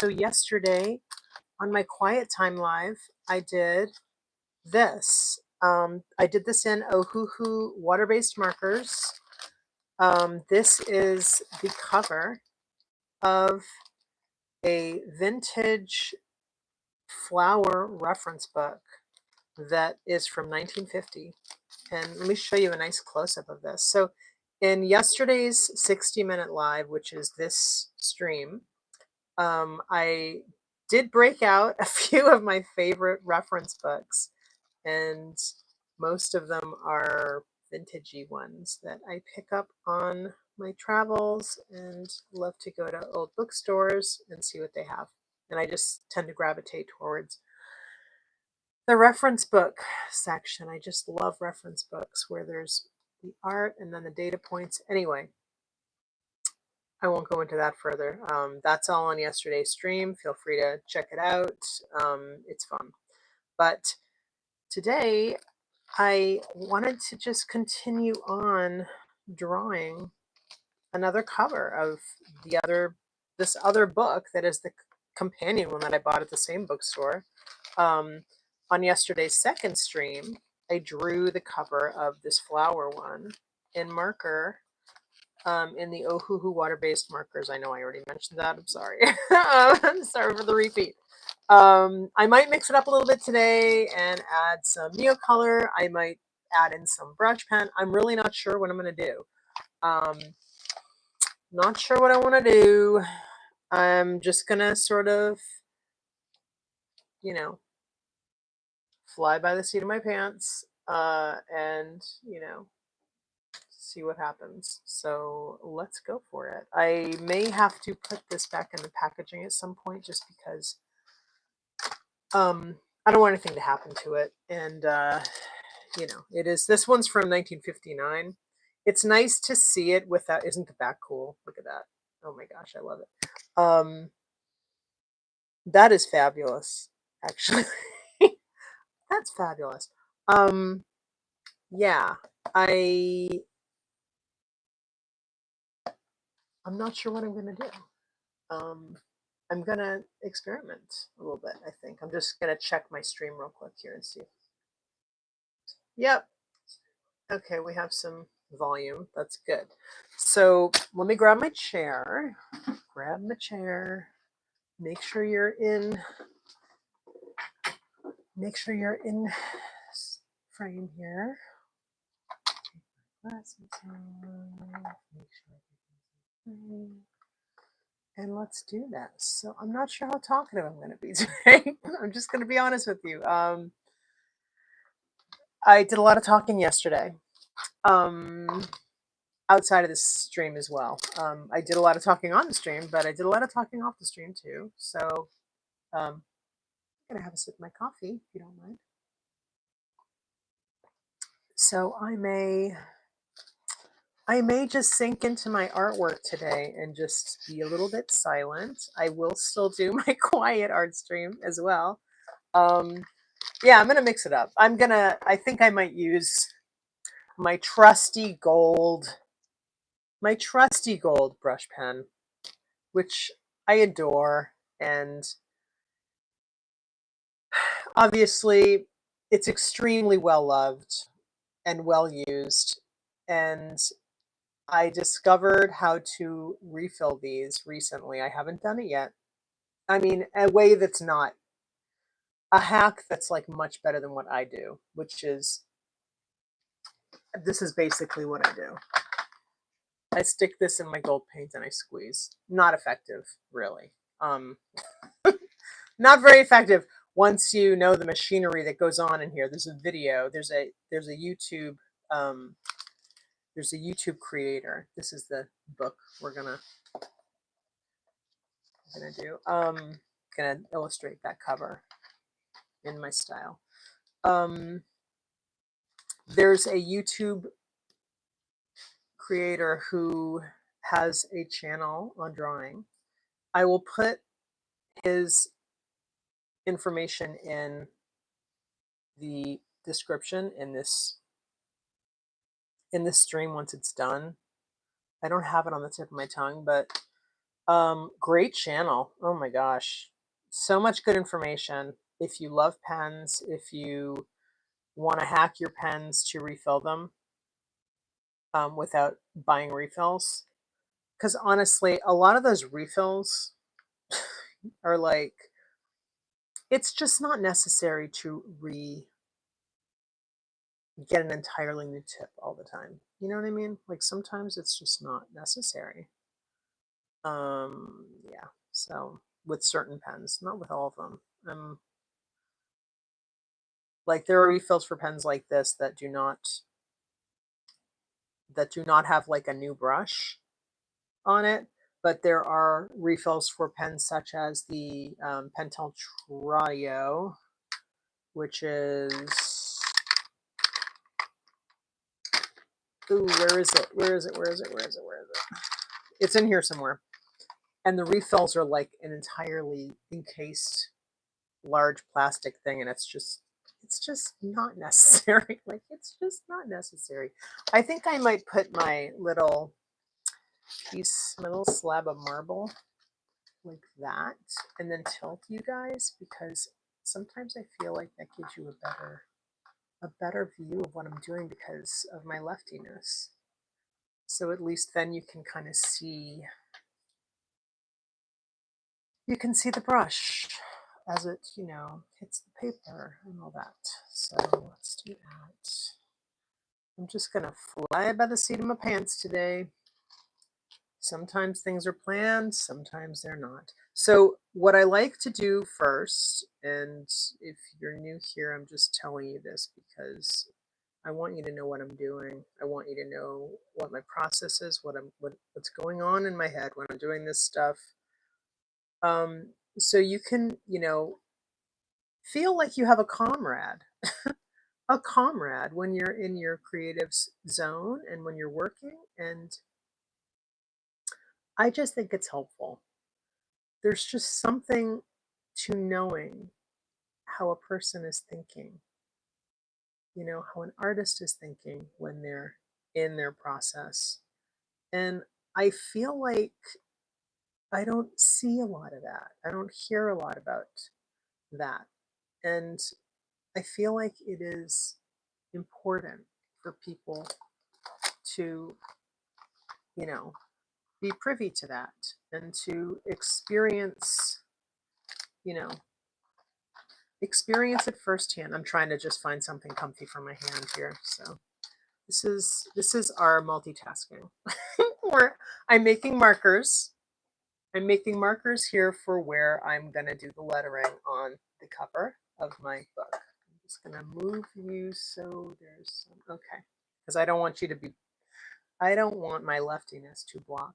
So yesterday on my quiet time live, I did this. I did this in Ohuhu water-based markers. This is the cover of a vintage flower reference book that is from 1950. And let me show you a nice close-up of this. So in yesterday's 60-minute live, which is this stream, I did break out a few of my favorite reference books, and most of them are vintagey ones that I pick up on my travels and love to go to old bookstores and see what they have. And I just tend to gravitate towards the reference book section. I just love reference books where there's the art and then the data points. Anyway, I won't go into that further. That's all on yesterday's stream. Feel free to check it out. It's fun. But today I wanted to just continue on drawing another cover of this other book that is the companion one that I bought at the same bookstore. On yesterday's second stream, I drew the cover of this flower one in marker, in the Ohuhu water-based markers. I know I already mentioned that. I'm sorry. I'm sorry for the repeat. I might mix it up a little bit today and add some neocolor. I might add in some brush pen. I'm really not sure what I'm going to do. Not sure what I want to do. I'm just going to sort of, fly by the seat of my pants and, see what happens. So let's go for it. I may have to put this back in the packaging at some point just because I don't want anything to happen to it. And, this one's from 1959. It's nice to see it without, isn't the back cool? Look at that. Oh my gosh, I love it. That is fabulous, actually. That's fabulous. Yeah, I'm not sure what I'm going to do. I'm going to experiment a little bit, I think. I'm just going to check my stream real quick here and see. Yep. Okay, we have some volume. That's good. So let me grab my chair. Grab my chair. Make sure you're in frame here. And let's do this. So I'm not sure how talkative I'm going to be today. I'm just going to be honest with you. I did a lot of talking yesterday, outside of this stream as well. I did a lot of talking on the stream, but I did a lot of talking off the stream too. So I'm going to have a sip of my coffee, if you don't mind. So I may just sink into my artwork today and just be a little bit silent. I will still do my quiet art stream as well. Yeah, I'm going to mix it up. I think I might use my trusty gold brush pen, which I adore. And obviously it's extremely well loved and well used. And I discovered how to refill these recently. I haven't done it yet. I mean, a way that's not a hack that's like much better than what I do, which is, this is basically what I do. I stick this in my gold paint and I squeeze. Not effective, really. Not very effective once you know the machinery that goes on in here. There's a video. There's a YouTube. There's a YouTube creator. This is the book we're gonna do. Gonna illustrate that cover in my style. There's a YouTube creator who has a channel on drawing. I will put his information in the description in this stream once it's done. I don't have it on the tip of my tongue, but Great channel. Oh my gosh. So much good information. If you love pens, if you want to hack your pens to refill them without buying refills. Because honestly, a lot of those refills are like, it's just not necessary to get an entirely new tip all the time. You know what I mean? Like sometimes it's just not necessary. Yeah. So with certain pens, not with all of them. Like there are refills for pens like this that do not have like a new brush on it, but there are refills for pens such as the Pentel Trio, which is, ooh, where is it? Where is it? Where is it? Where is it? Where is it? It's in here somewhere. And the refills are like an entirely encased large plastic thing, and it's just not necessary. Like it's just not necessary. I think I might put my little my little slab of marble like that and then tilt you guys, because sometimes I feel like that gives you a better view of what I'm doing because of my leftiness. So at least then you can kind of see, you can see the brush as it, hits the paper and all that. So let's do that. I'm just gonna fly by the seat of my pants today. Sometimes things are planned, sometimes they're not. So what I like to do first, and if you're new here, I'm just telling you this because I want you to know what I'm doing. I want you to know what my process is, what's going on in my head when I'm doing this stuff. So you can, feel like you have a comrade, a comrade when you're in your creative zone and when you're working. And I just think it's helpful. There's just something to knowing how a person is thinking, how an artist is thinking when they're in their process. And I feel like I don't see a lot of that. I don't hear a lot about that. And I feel like it is important for people to, you know, be privy to that and to experience, you know, experience it firsthand. I'm trying to just find something comfy for my hand here. So this is our multitasking. Where I'm making markers. I'm making markers here for where I'm gonna do the lettering on the cover of my book. I'm just gonna move you so there's some, okay, because I don't want you to be, I don't want my leftiness to block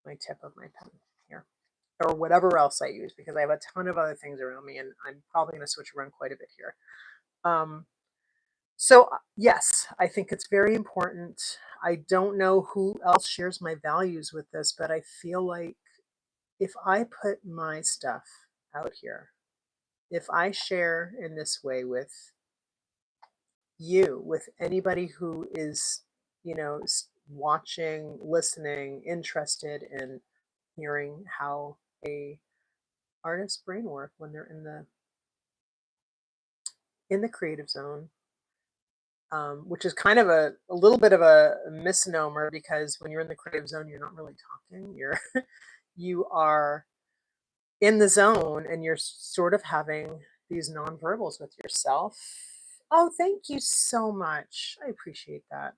my tip of my pen here, or whatever else I use, because I have a ton of other things around me, and I'm probably going to switch around quite a bit here. So yes, I think it's very important. I don't know who else shares my values with this, but I feel like if I put my stuff out here, if I share in this way with you, with anybody who is, watching, listening, interested in hearing how a artist's brain work when they're in the creative zone, which is kind of a little bit of a misnomer, because when you're in the creative zone, you're not really talking. You are in the zone and you're sort of having these nonverbals with yourself. Oh, thank you so much. I appreciate that.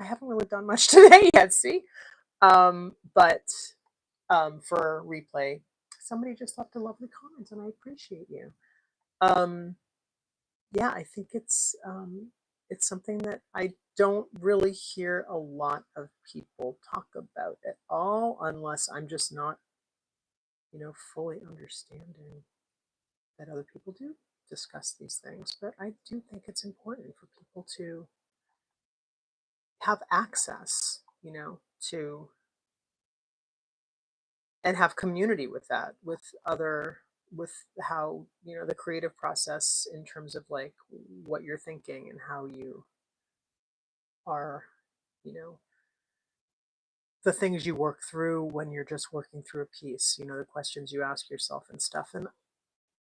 I haven't really done much today yet, see? But for replay, somebody just left a lovely comment and I appreciate you. Yeah, I think it's something that I don't really hear a lot of people talk about at all, unless I'm just not, fully understanding that other people do discuss these things. But I do think it's important for people to have access, to, and have community with that, with other, with how, the creative process in terms of like what you're thinking and how you are, you know, the things you work through when you're just working through a piece, you know, the questions you ask yourself and stuff. And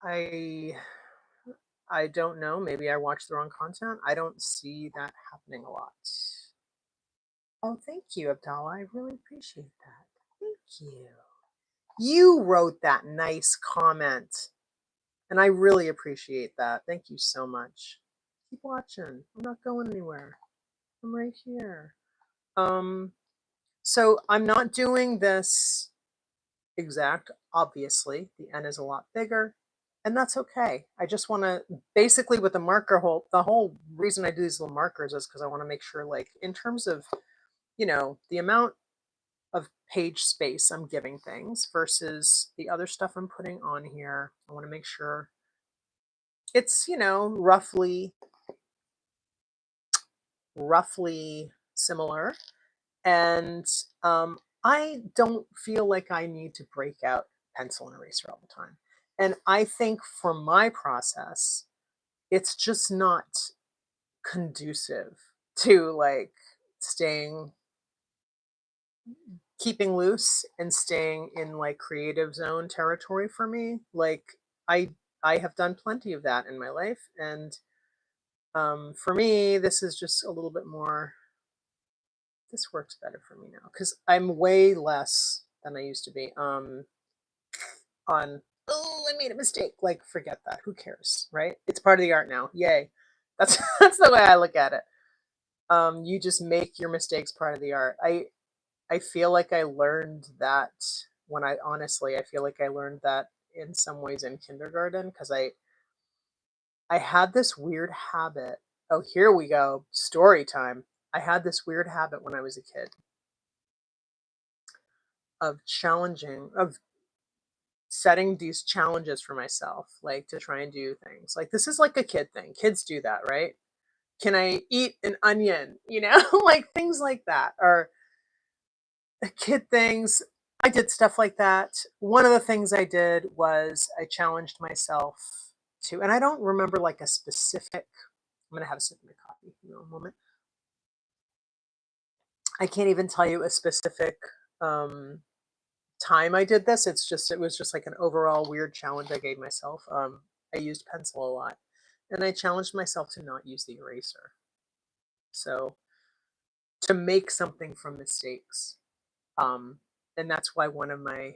I I don't know, maybe I watch the wrong content. I don't see that happening a lot. Oh, thank you, Abdallah. I really appreciate that. Thank you. You wrote that nice comment, and I really appreciate that. Thank you so much. Keep watching. I'm not going anywhere. I'm right here. So I'm not doing this exact, obviously. The N is a lot bigger, and that's okay. I just want to basically with the marker hole, the whole reason I do these little markers is because I want to make sure, like, in terms of, you know, the amount of page space I'm giving things versus the other stuff I'm putting on here, I want to make sure it's, you know, roughly similar. And I don't feel like I need to break out pencil and eraser all the time. And I think for my process, it's just not conducive to like staying, keeping loose and staying in like creative zone territory for me. Like I I have done plenty of that in my life, and for me, this is just a little bit more. This works better for me now because I'm way less than I used to be. On, oh, I made a mistake. Like, forget that. Who cares, right? It's part of the art now. Yay. That's that's the way I look at it. You just make your mistakes part of the art. I feel like I learned that when I honestly, I feel like I learned that in some ways in kindergarten because I had this weird habit. Oh, here we go. Story time. I had this weird habit when I was a kid of challenging, of setting these challenges for myself, like to try and do things. Like this is like a kid thing. Kids do that, right? Can I eat an onion? You know, like things like that are kid things. I did stuff like that. One of the things I did was I challenged myself to, and I don't remember like a specific. I'm gonna have a sip of my coffee in a moment. I can't even tell you a specific um, time I did this. It was just like an overall weird challenge I gave myself. I used pencil a lot, and I challenged myself to not use the eraser. So to make something from mistakes, um, and that's why one of my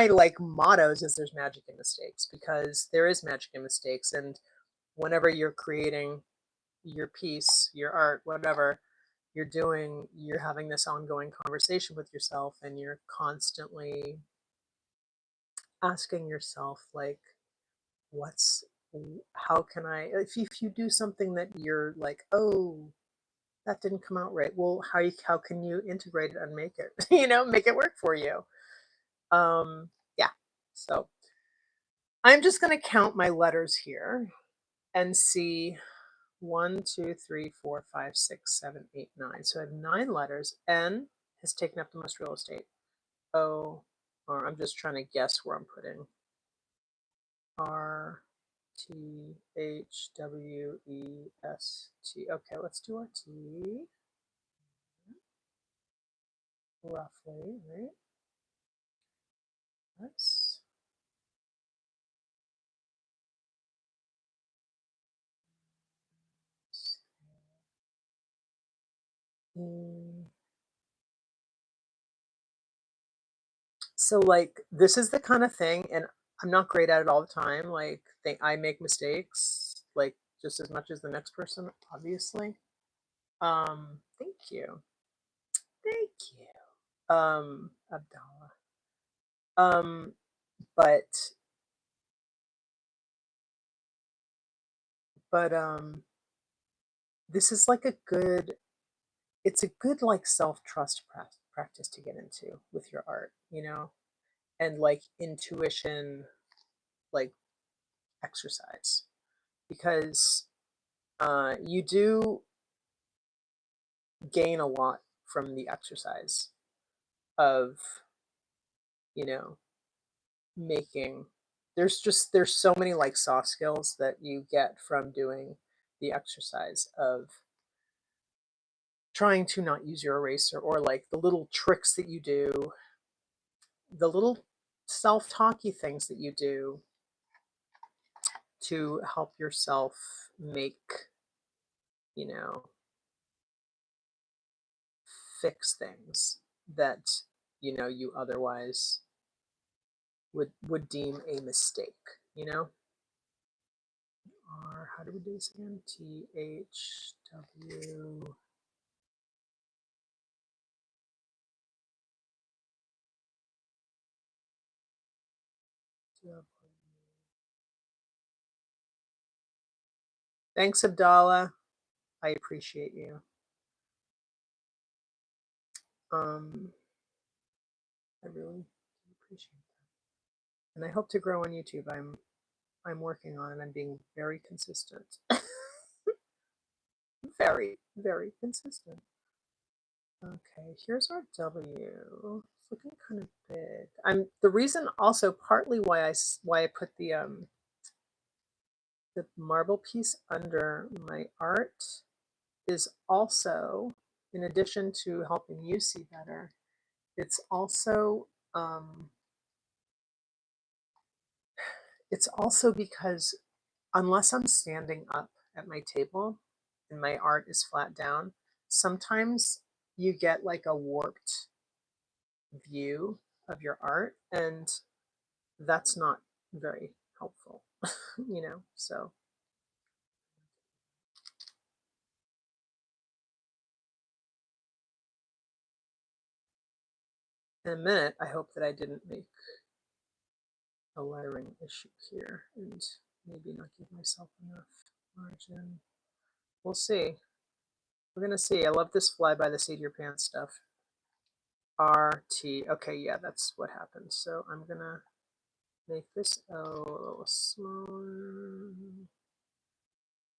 like mottos is there's magic in mistakes because there is magic in mistakes, and whenever you're creating your piece, your art, whatever you're doing, you're having this ongoing conversation with yourself, and you're constantly asking yourself like what's how can I if you do something that you're like, oh, that didn't come out right, well, how can you integrate it and make it you know, make it work for you. Yeah, so I'm just going to count my letters here and see 1, 2, 3, 4, 5, 6, 7, 8, 9. So I have 9 letters. N has taken up the most real estate. O, or I'm just trying to guess where I'm putting. RTHWEST. Okay, let's do our T. Roughly, right? Let's. So like this is the kind of thing, and I'm not great at it all the time. Like I make mistakes, like just as much as the next person, obviously. Thank you, thank you, Abdallah. Um, but this is like a good. It's a good like self trust practice to get into with your art, you know, and like intuition, like exercise, because you do gain a lot from the exercise of, you know, making. There's so many like soft skills that you get from doing the exercise of trying to not use your eraser, or like the little tricks that you do, the little self-talky things that you do to help yourself make, you know, fix things that, you know, you otherwise would deem a mistake, you know? Or how do we do this again? THW. Thanks, Abdallah. I appreciate you. I really appreciate that, and I hope to grow on YouTube. I'm working on it. I'm being very consistent. Very, very consistent. Okay, here's our W. It's looking kind of big. The reason also partly why I put the marble piece under my art is also, in addition to helping you see better, it's also because unless I'm standing up at my table and my art is flat down, sometimes you get like a warped view of your art, and that's not very helpful, you know? So in a minute, I hope that I didn't make a lettering issue here and maybe not give myself enough margin. We'll see. We're gonna see. I love this fly by the seat of your pants stuff. RT. Okay, yeah, that's what happens. So I'm gonna make this a little smaller.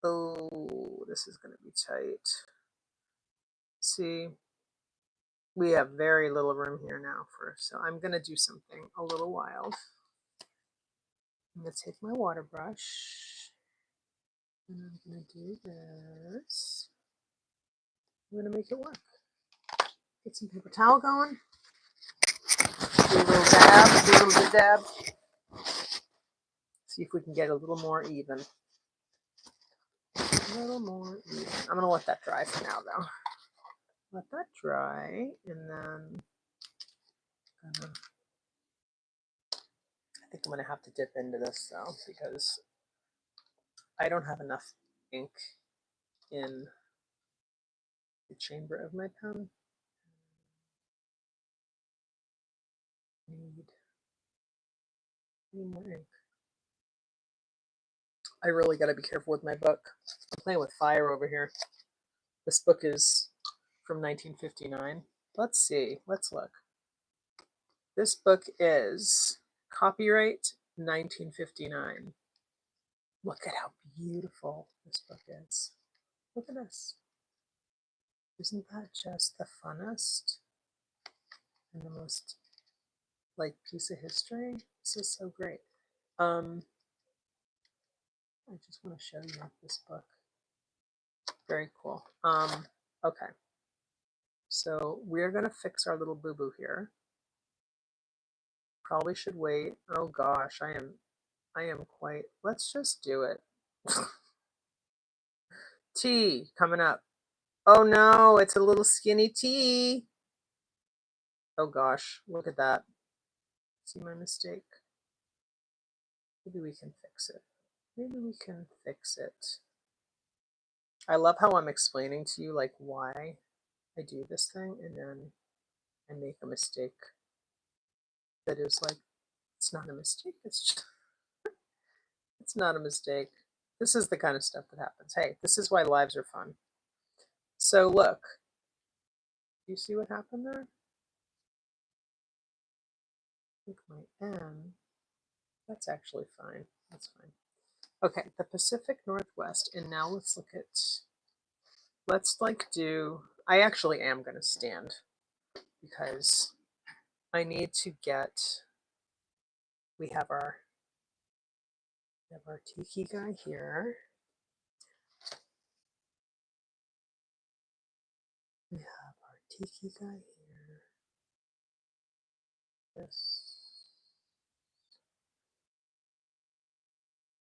Oh, this is gonna be tight. See, we have very little room here now so I'm gonna do something a little wild. I'm gonna take my water brush and I'm gonna do this. I'm gonna make it work. Get some paper towel going. Do a little dab, do a little bit dab. See if we can get a little more even. A little more even. I'm gonna let that dry for now though. Let that dry, and then I think I'm gonna have to dip into this though, because I don't have enough ink in the chamber of my pen. I need more ink. I really gotta be careful with my book. I'm playing with fire over here. This book is from 1959. Let's see, let's look. This book is copyright 1959. Look at how beautiful this book is. Look at this. Isn't that just the funnest and the most like piece of history? This is so great. I just want to show you this book. Very cool. Okay. So we're gonna fix our little boo-boo here. Probably should wait. Oh gosh, I am quite, let's just do it. T coming up. Oh no, it's a little skinny T. Oh gosh, look at that. See my mistake? Maybe we can fix it. Maybe we can fix it. I love how I'm explaining to you like why I do this thing, and then I make a mistake that is like, it's not a mistake, it's just, it's not a mistake. This is the kind of stuff that happens. Hey, this is why lives are fun. So look, you see what happened there? I think my N, that's actually fine. That's fine. Okay, the Pacific Northwest, and now let's look at, let's like do, I actually am going to stand because I need to get, we have our tiki guy here. geeky guy here. This.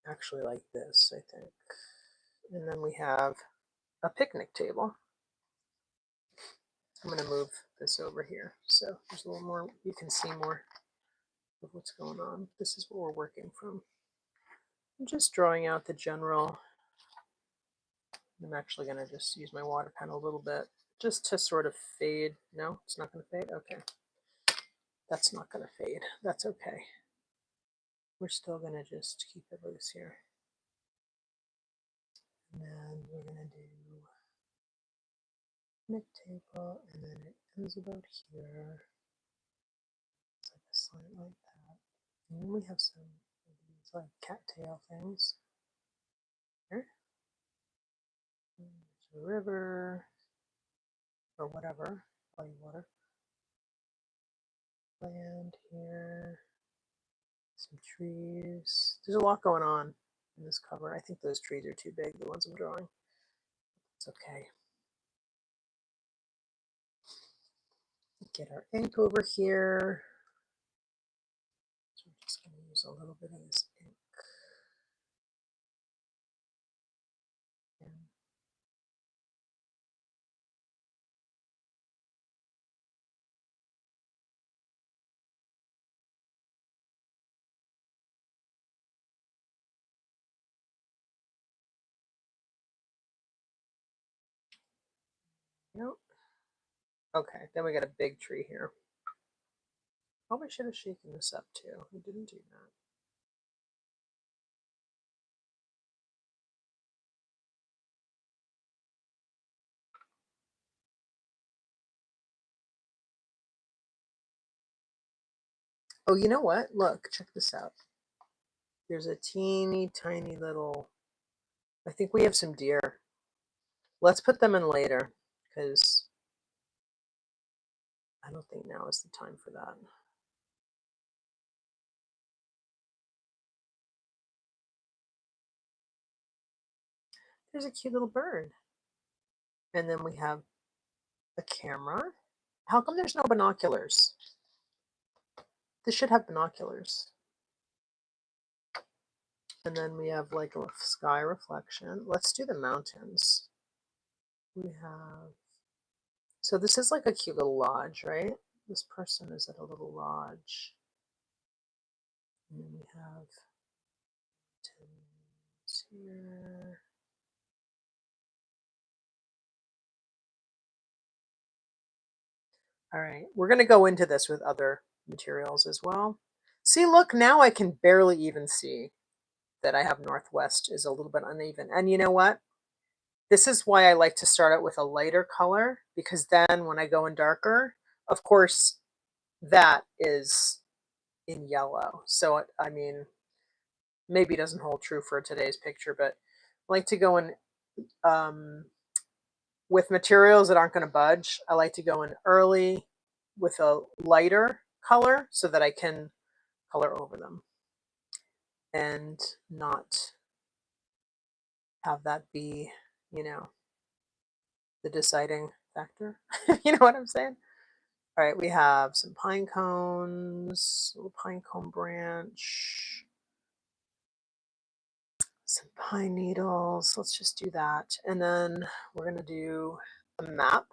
Actually like this, I think. And then we have a picnic table. I'm going to move this over here so there's a little more, you can see more of what's going on. This is what we're working from. I'm just drawing out the general. I'm actually going to just use my water pen a little bit just to sort of fade. No, it's not going to fade. Okay. That's not going to fade. That's okay. We're still going to just keep it loose here. And then we're going to do picnic table, and then it ends about here. It's like a slant like that. And then we have some of these like cattail things. Here. There's a river or whatever, body water. Land here. Some trees. There's a lot going on in this cover. I think those trees are too big, the ones I'm drawing. It's okay. Get our ink over here. So I'm just going to use a little bit of this ink. Nope. Okay, then we got a big tree here. Probably should have shaken this up too. We didn't do that. Oh, you know what? Look, check this out. There's a teeny tiny little, I think we have some deer. Let's put them in later because I don't think now is the time for that. There's a cute little bird. And then we have a camera. How come there's no binoculars? This should have binoculars. And then we have like a sky reflection. Let's do the mountains. We have, so this is like a cute little lodge, right? This person is at a little lodge. And then we have mountains here. All right, we're going to go into this with other materials as well. See, look, now I can barely even see that I have Northwest is a little bit uneven. And you know what? This is why I like to start out with a lighter color, because then when I go in darker, of course, that is in yellow. So, I mean, maybe it doesn't hold true for today's picture, but I like to go in with materials that aren't going to budge. I like to go in early with a lighter color so that I can color over them and not have that be, you know, the deciding factor. You know what I'm saying? All right, we have some pine cones, little pine cone branch, some pine needles. Let's just do that. And then we're going to do a map.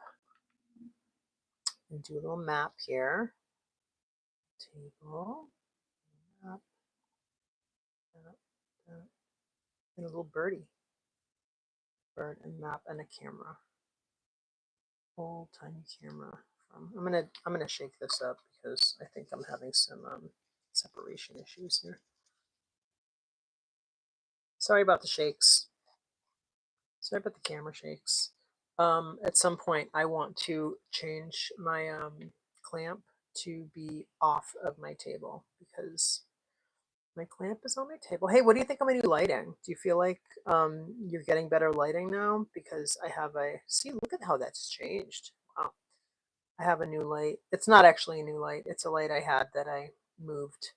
And do a little map here. Table, map, map, map, and a little birdie. Bird and map and a camera. Old tiny camera. I'm gonna shake this up because I think I'm having some separation issues here. Sorry about the shakes. Sorry about the camera shakes. At some point, I want to change my clamp to be off of my table because my clamp is on my table. Hey, what do you think of my new lighting? Do you feel like you're getting better lighting now? Because I have a, see, look at how that's changed. Wow. I have a new light. It's not actually a new light. It's a light I had that I moved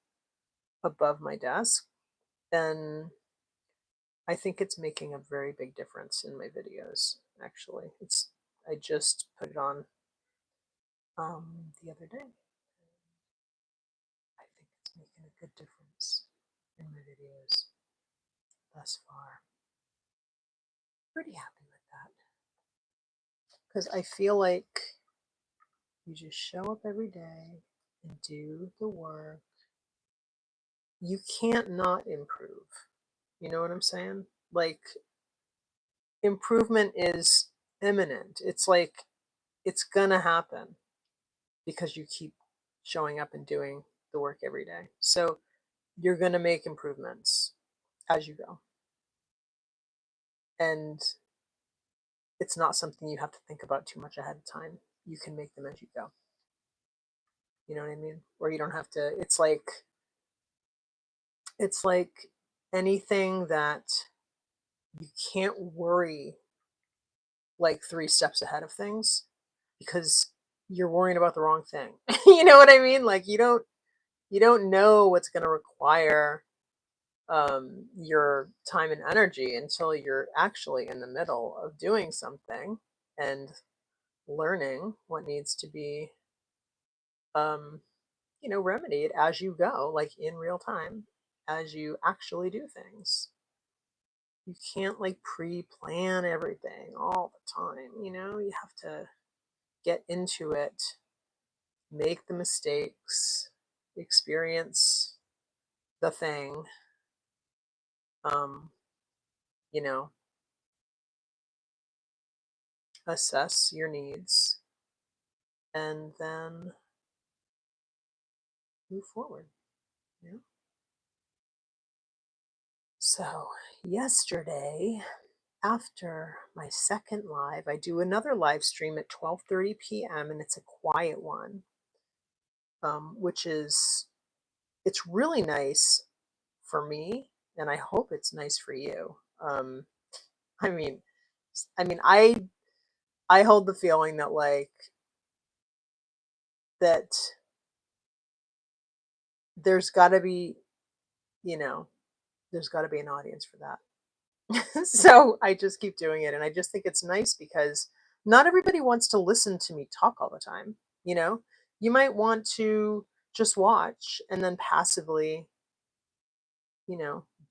above my desk. And I think it's making a very big difference in my videos, actually. I just put it on the other day. I think it's making a good difference in my videos thus far. Pretty happy with that. Because I feel like you just show up every day and do the work. You can't not improve. You know what I'm saying? Like, improvement is imminent. It's like, it's gonna happen because you keep showing up and doing the work every day. So you're gonna make improvements as you go. And it's not something you have to think about too much ahead of time. You can make them as you go. You know what I mean? Or you don't have to, it's like anything that you can't worry like 3 steps ahead of things because you're worrying about the wrong thing. You know what I mean? Like you don't know what's going to require your time and energy until you're actually in the middle of doing something and learning what needs to be um, remedied as you go, like in real time, as you actually do things. You can't like pre-plan everything all the time, you have to get into it, make the mistakes, experience the thing, um, you know, assess your needs, and then move forward. Yeah. So yesterday, after my second live, I do another live stream at 12:30 p.m. and it's a quiet one, which is it's really nice for me, and I hope it's nice for you. I mean, I mean, I hold the feeling that that there's got to be, you know, there's got to be an audience for that. So I just keep doing it, and I just think it's nice because not everybody wants to listen to me talk all the time. You know, you might want to just watch and then passively,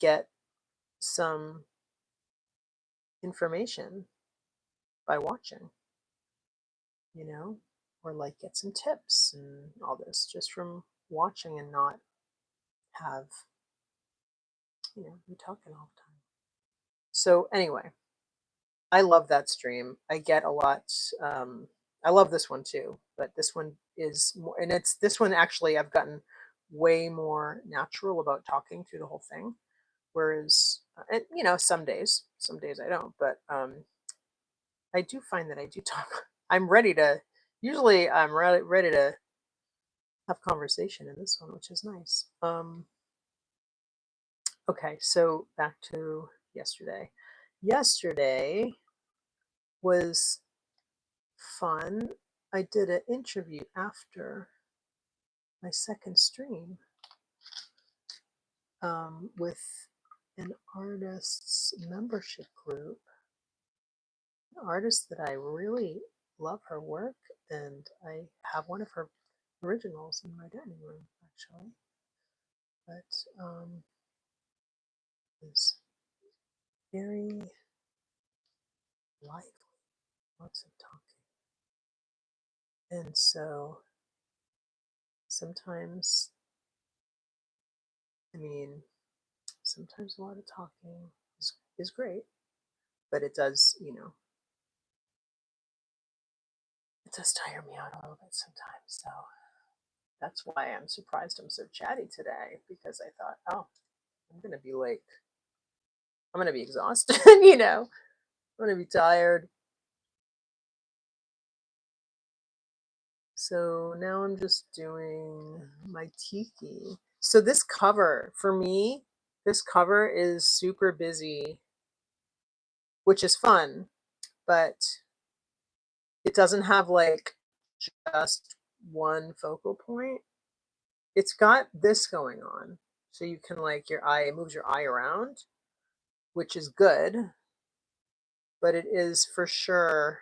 get some information by watching. you know, or like get some tips and all this just from watching and not have, me talking all the time. So anyway, I love that stream. I get a lot. I love this one too, but this one is more, and it's this one actually I've gotten way more natural about talking through the whole thing. Whereas, and some days I don't, but I do find that I do talk. I'm ready to. Usually, I'm ready to have conversation in this one, which is nice. Okay, so back to yesterday. Yesterday was fun. I did an interview after my second stream with an artist's membership group, an artist that I really love her work, and I have one of her originals in my dining room actually. But it's very lively, lots of talking. And so sometimes, I mean, sometimes a lot of talking is great, but it does, it does tire me out a little bit sometimes. So that's why I'm surprised I'm so chatty today, because I thought, oh, I'm going to be like, I'm going to be exhausted, I'm going to be tired. So now I'm just doing my tiki. So this cover, for me, this cover is super busy, which is fun, but it doesn't have like just one focal point. It's got this going on. So you can like it moves your eye around, which is good, but it is for sure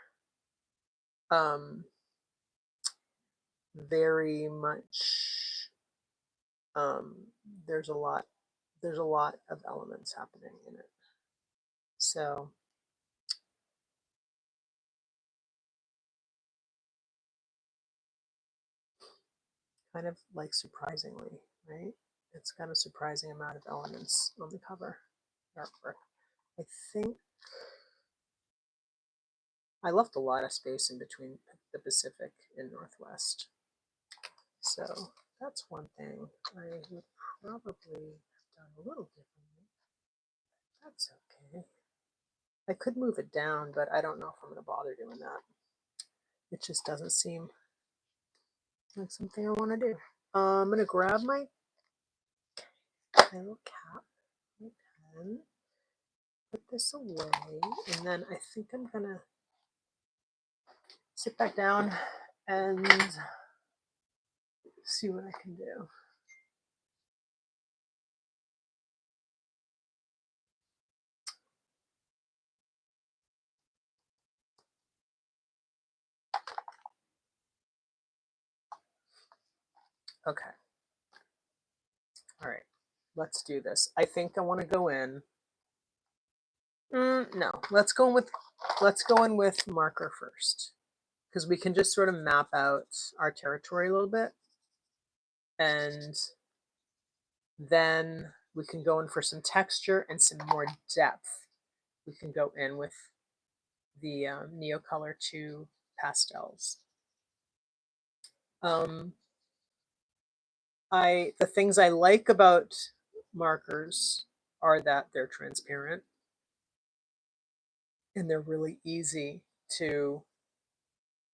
very much, there's a lot of elements happening in it. So kind of like surprisingly, right? It's got a surprising amount of elements on the cover artwork. I think I left a lot of space in between the Pacific and Northwest. So that's one thing I would probably have done a little differently. That's okay. I could move it down, but I don't know if I'm going to bother doing that. It just doesn't seem like something I want to do. I'm going to grab my little cap, my pen, put this away, and then I think I'm going to sit back down and see what I can do. Okay. All right. Let's do this. I think I want to go in. No, let's go in with marker first, because we can just sort of map out our territory a little bit, and then we can go in for some texture and some more depth. We can go in with the Neocolor 2 pastels. The things I like about markers are that they're transparent and they're really easy to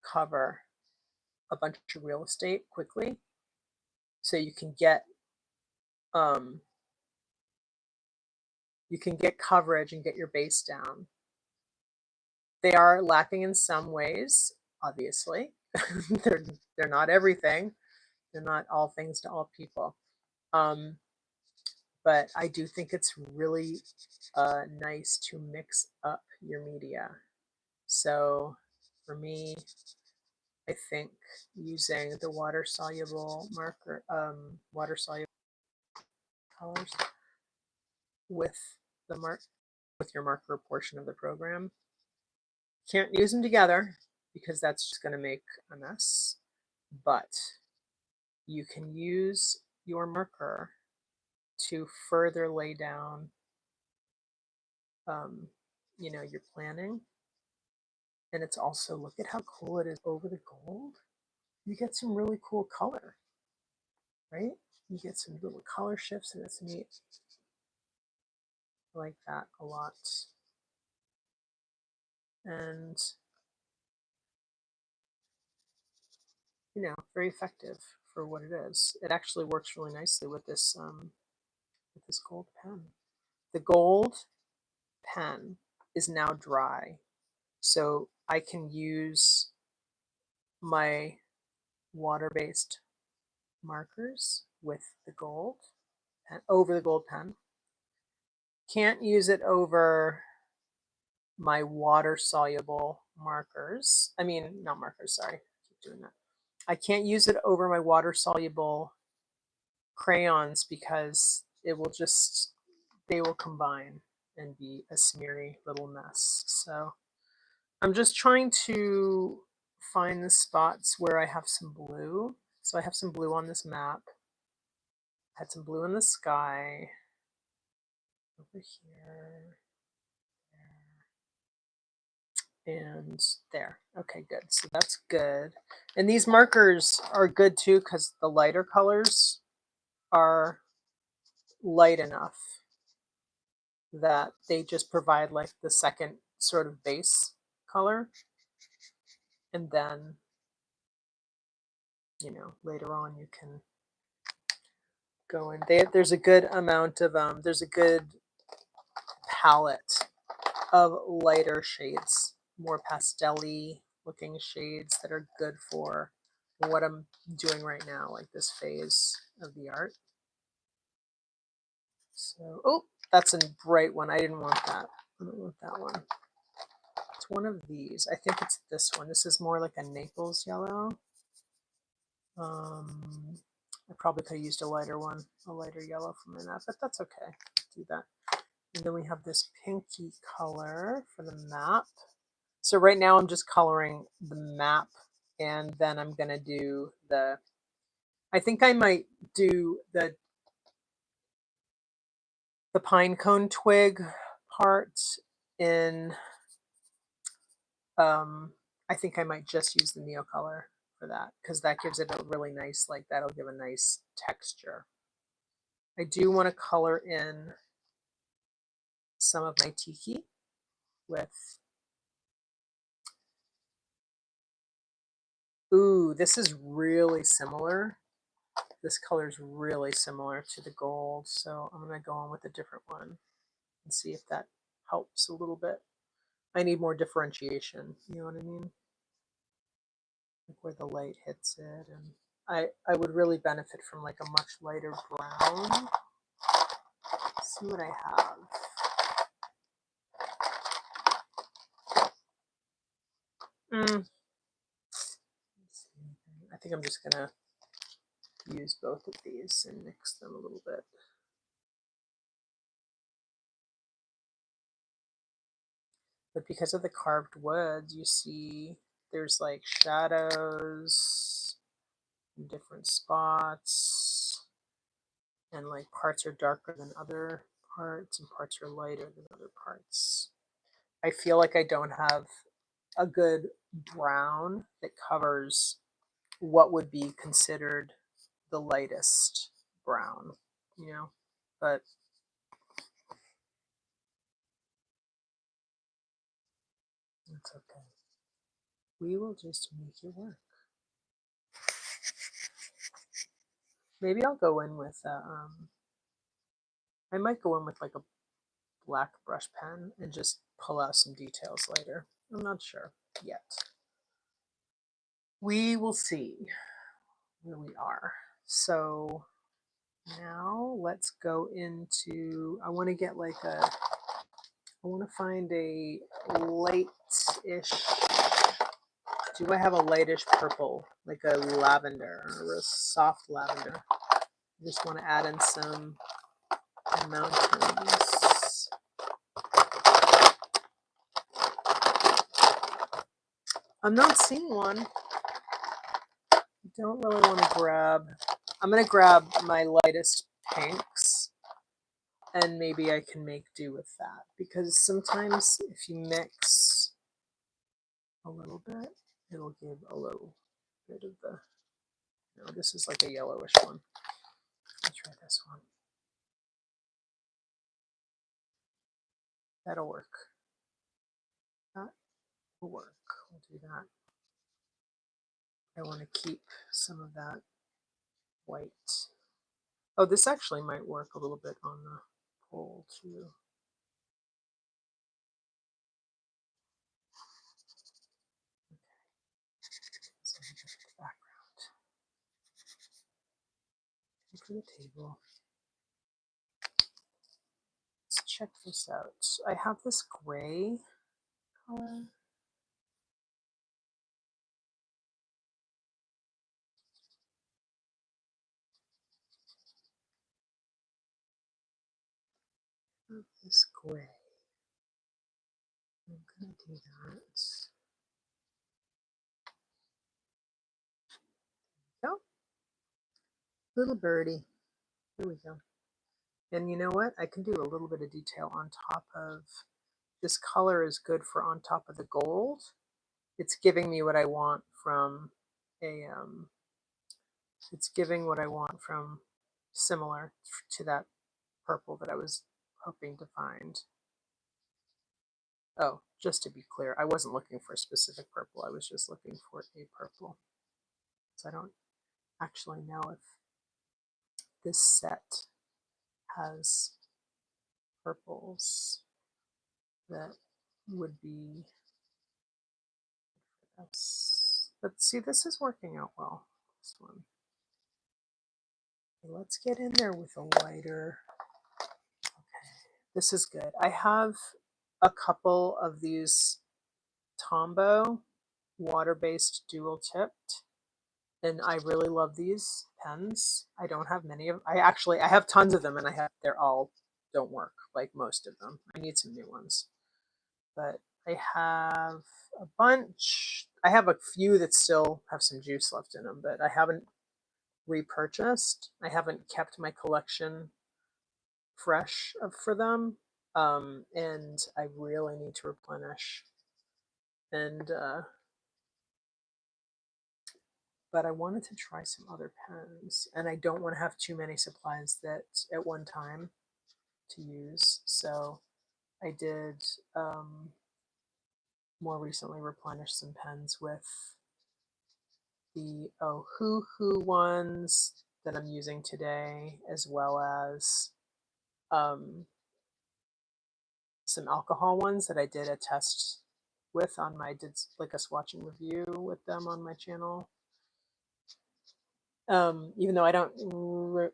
cover a bunch of real estate quickly. So you can get coverage and get your base down. They are lacking in some ways, obviously. they're not everything. They're not all things to all people. But I do think it's really nice to mix up your media. So for me, I think using the water-soluble marker, water-soluble colors with your marker portion of the program. Can't use them together because that's just going to make a mess. But you can use your marker to further lay down, your planning. And it's also, look at how cool it is over the gold. You get some really cool color, right? You get some little color shifts, and it's neat. I like that a lot. And, very effective for what it is. It actually works really nicely with this gold pen. The gold pen is now dry, so I can use my water-based markers with the gold pen, over the gold pen. Can't use it over my water-soluble markers. I mean, not markers, sorry. Keep doing that. I can't use it over my water-soluble crayons because they will combine and be a smeary little mess. So I'm just trying to find the spots where I have some blue. So I have some blue on this map. I had some blue in the sky. Over here. And there. Okay, good. So that's good. And these markers are good too because the lighter colors are light enough that they just provide like the second sort of base color. And then, later on you can go in. There's a good amount of, there's a good palette of lighter shades, more pastel-y looking shades that are good for what I'm doing right now, like this phase of the art. So, oh, that's a bright one. I didn't want that. I don't want that one. It's one of these. I think it's this one. This is more like a Naples yellow. I probably could have used a lighter one, a lighter yellow for my map, but that's okay. Do that. And then we have this pinky color for the map. So right now I'm just coloring the map, and then I'm gonna do the, I think I might do the pine cone twig part in, I think I might just use the Neo color for that, because that gives it a really nice, like that'll give a nice texture. I do want to color in some of my tiki with, ooh, this is really similar. This color is really similar to the gold, so I'm going to go on with a different one and see if that helps a little bit. I need more differentiation, you know what I mean? Like where the light hits it, and I would really benefit from like a much lighter brown. Let's see what I have. I think I'm just gonna use both of these and mix them a little bit. But because of the carved woods, you see there's like shadows in different spots, and like parts are darker than other parts and parts are lighter than other parts. I feel like I don't have a good brown that covers what would be considered the lightest brown, you know, but that's okay. We will just make it work. Maybe I'll go in with I might go in with like a black brush pen and just pull out some details later. I'm not sure yet. We will see where we are. So now let's go into, I want to get like a, I want to find a light-ish, do I have a lightish purple, like a lavender or a soft lavender? I just want to add in some mountains. I'm not seeing one. I don't really want to grab, I'm going to grab my lightest pinks and maybe I can make do with that, because sometimes if you mix a little bit, it'll give a little bit of the, no, this is like a yellowish one. Let's try this one. That'll work. That will work. We'll do that. I want to keep some of that white. Oh, this actually might work a little bit on the pole too. So we get the background. For the table. Let's check this out. I have this gray color. This gray. I'm gonna do that. Go. Little birdie. Here we go. And you know what? I can do a little bit of detail on top of, this color is good for on top of the gold. It's giving me what I want from a, it's giving what I want from similar to that purple that I was hoping to find. Oh, just to be clear, I wasn't looking for a specific purple. I was just looking for a purple. So I don't actually know if this set has purples that would be, let's see, this is working out well, this one. Okay, let's get in there with a lighter. Okay, this is good. I have a couple of these Tombow water-based dual tipped, And I really love these pens. I don't have many of. I have tons of them, and they're all don't work, like most of them. I need some new ones, but I have a bunch. I have a few that still have some juice left in them, but I haven't repurchased. I haven't kept my collection fresh for them, and I really need to replenish. And but I wanted to try some other pens, and I don't want to have too many supplies that at one time to use. So I did more recently replenish some pens with the Ohuhu ones that I'm using today, as well as some alcohol ones that I did a test with on my did like a swatch and review with them on my channel. Even though I don't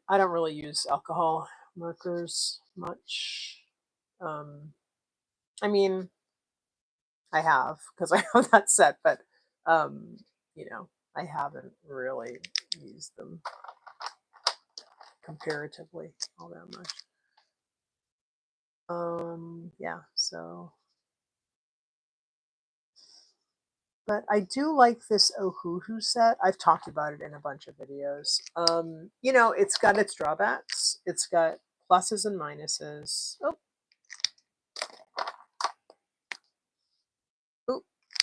really use alcohol markers much. I mean, I have because I have that set, but you know, I haven't really used them comparatively all that much. Yeah, so but I do like this Ohuhu set. I've talked about it in a bunch of videos. You know, it's got its drawbacks. It's got pluses and minuses. Oh,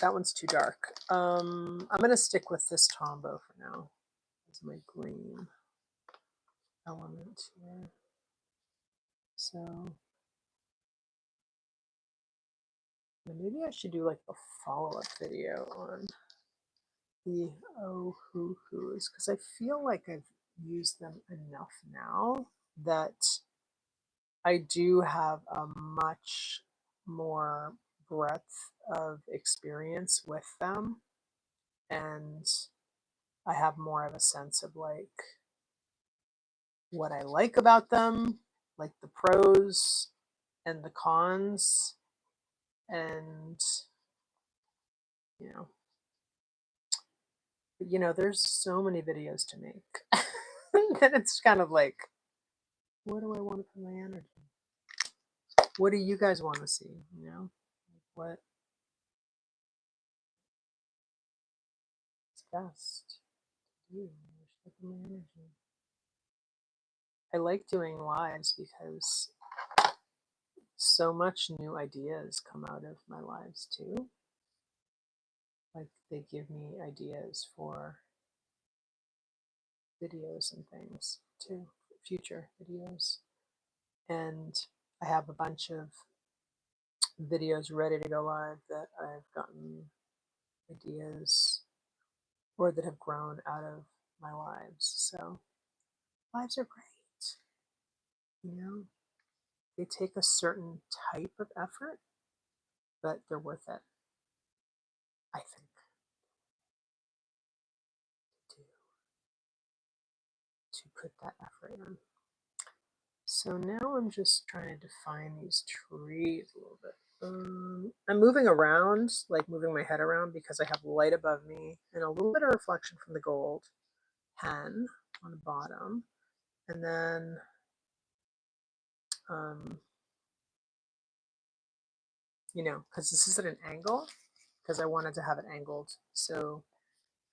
that one's too dark. I'm gonna stick with this Tombow for now. That's my green element here. So maybe I should do like a follow-up video on the Ohuhus because I feel like I've used them enough now that I do have a much more breadth of experience with them, and I have more of a sense of like what I like about them, like the pros and the cons, and you know, there's so many videos to make that it's kind of like, what do I want to put my energy? What do you guys want to see? What is best to do? Where should I put my energy? I like doing lives because so much new ideas come out of my lives too. Like they give me ideas for videos and things too, future videos. And I have a bunch of videos ready to go live that I've gotten ideas or that have grown out of my lives. So lives are great. They take a certain type of effort, but they're worth it, I think, to put that effort in. So now I'm just trying to define these trees a little bit. I'm moving around, like moving my head around because I have light above me and a little bit of reflection from the gold pen on the bottom. And then because this is at an angle, because I wanted to have it angled so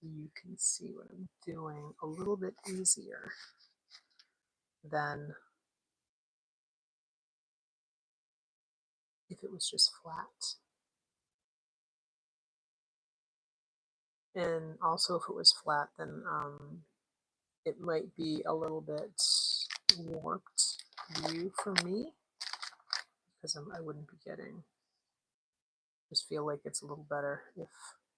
you can see what I'm doing a little bit easier than if it was just flat. And also if it was flat, then it might be a little bit warped view for me because I wouldn't be getting, just feel like it's a little better if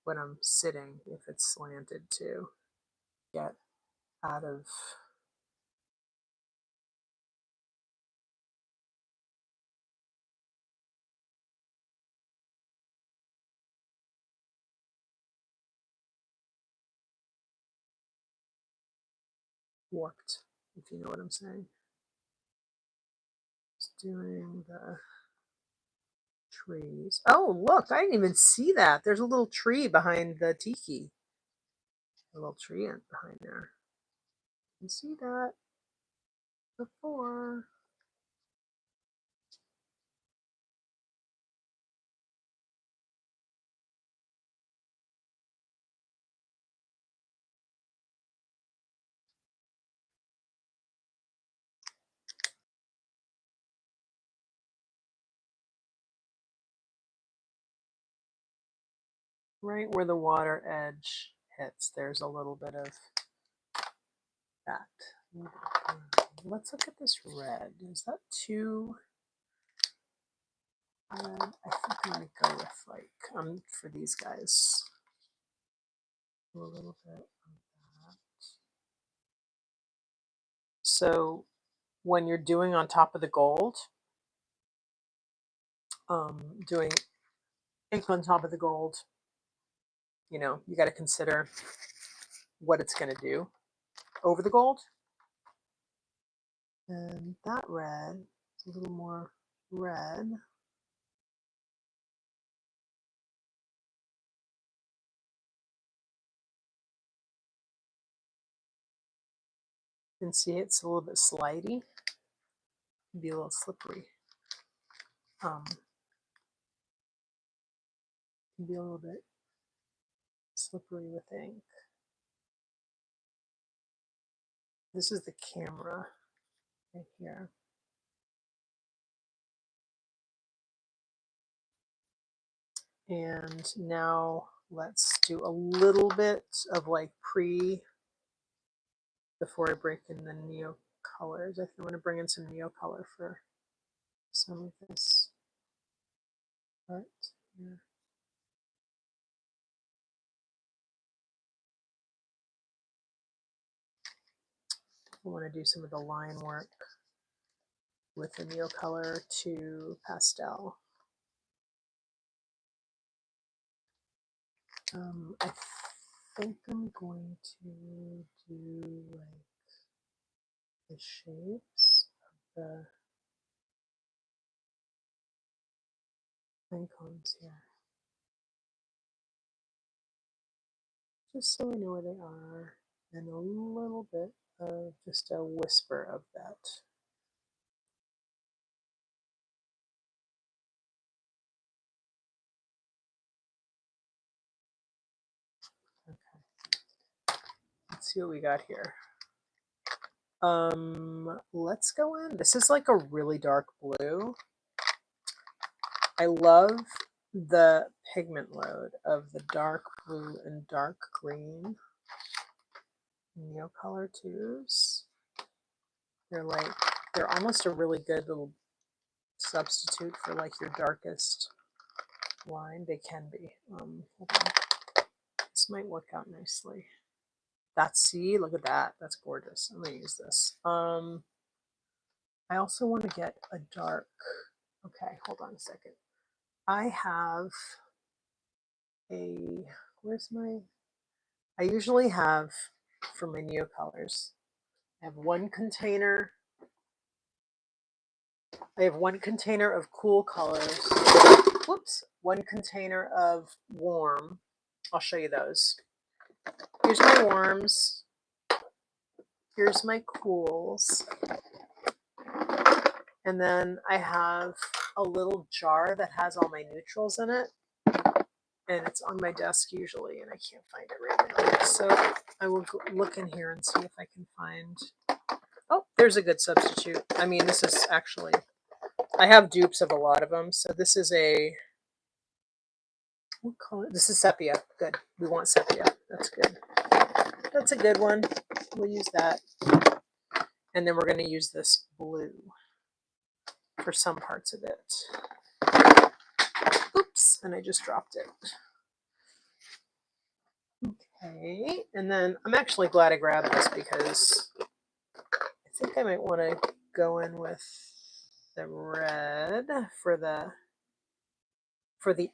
when I'm sitting, if it's slanted to get out of warped, if you know what I'm saying. Just doing the trees. Oh, look, I didn't even see that. There's a little tree behind the tiki. A little tree in behind there. You see that before. Right where the water edge hits, there's a little bit of that. Let's look at this red. Is that too red? I think I'm going to go with like, for these guys, a little bit of that. So when you're doing on top of the gold, doing ink on top of the gold, you know, you got to consider what it's going to do over the gold. And that red, a little more red. You can see it's a little bit slidey, be a little slippery. Can be a little bit slippery with ink. This is the camera right here. And now let's do a little bit of like before I break in the neo colors. I think I'm going to bring in some neo color for some of this part here. I want to do some of the line work with the neo color to pastel. I think I'm going to do like the shapes of the icons here, just so I know where they are, and a little bit of just a whisper of that. Okay, let's see what we got here. Let's go in. This is like a really dark blue. I love the pigment load of the dark blue and dark green neo color twos. They're almost a really good little substitute for like your darkest line. They can be. Hold on. This might work out nicely. See, look at that. That's gorgeous. I'm gonna use this. I also want to get a dark. Okay, hold on a second. I have I usually have, for my neo colors, I have one container of cool colors. Whoops, one container of warm. I'll show you those. Here's my warms. Here's my cools. And then I have a little jar that has all my neutrals in it. And it's on my desk usually, and I can't find it right now. So I will look in here and see if I can find. Oh, there's a good substitute. I mean, this is actually, I have dupes of a lot of them. So this is we'll call it, this is sepia. Good. We want sepia. That's good. That's a good one. We'll use that. And then we're going to use this blue for some parts of it. Oops, and I just dropped it. Okay, and then I'm actually glad I grabbed this because I think I might want to go in with the red for the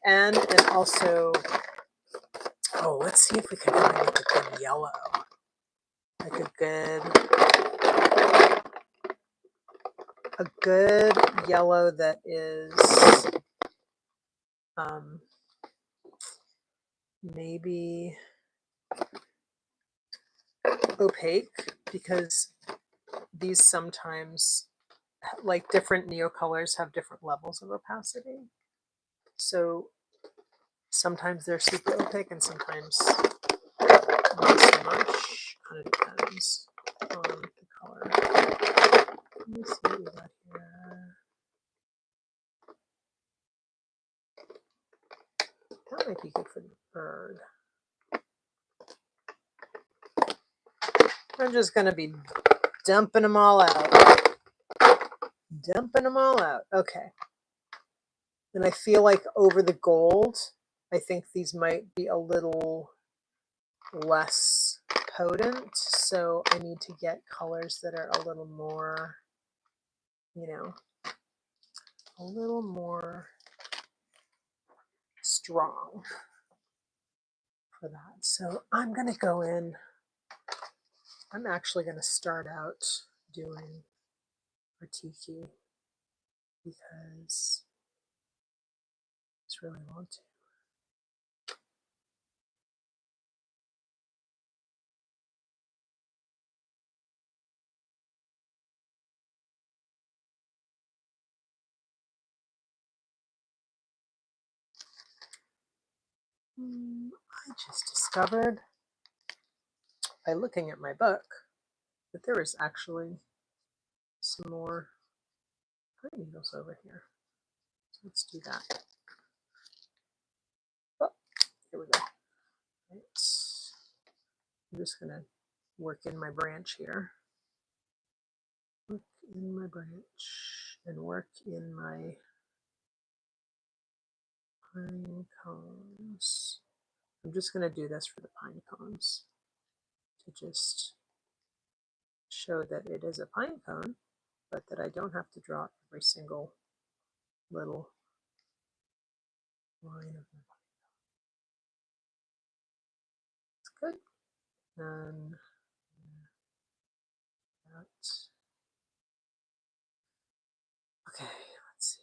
end, and also, oh, let's see if we can find like a good yellow, like a good yellow that is maybe opaque because these sometimes, like different neo colors, have different levels of opacity. So sometimes they're super opaque and sometimes not so much. Kind of depends on the color. Let me see what we got here. That might be good for the bird. I'm just going to be dumping them all out. Dumping them all out. Okay. And I feel like over the gold, I think these might be a little less potent. So I need to get colors that are a little more, you know, a little more strong for that. So I'm going to go in. I'm actually going to start out doing our tiki because I just really want to. I just discovered by looking at my book that there is actually some more pine needles over here. So let's do that. Oh, here we go. Right. I'm just going to work in my branch here. Work in my branch and work in my pine cones. I'm just going to do this for the pine cones to just show that it is a pine cone, but that I don't have to draw every single little line of my pine. It's good. And that. Okay, let's see.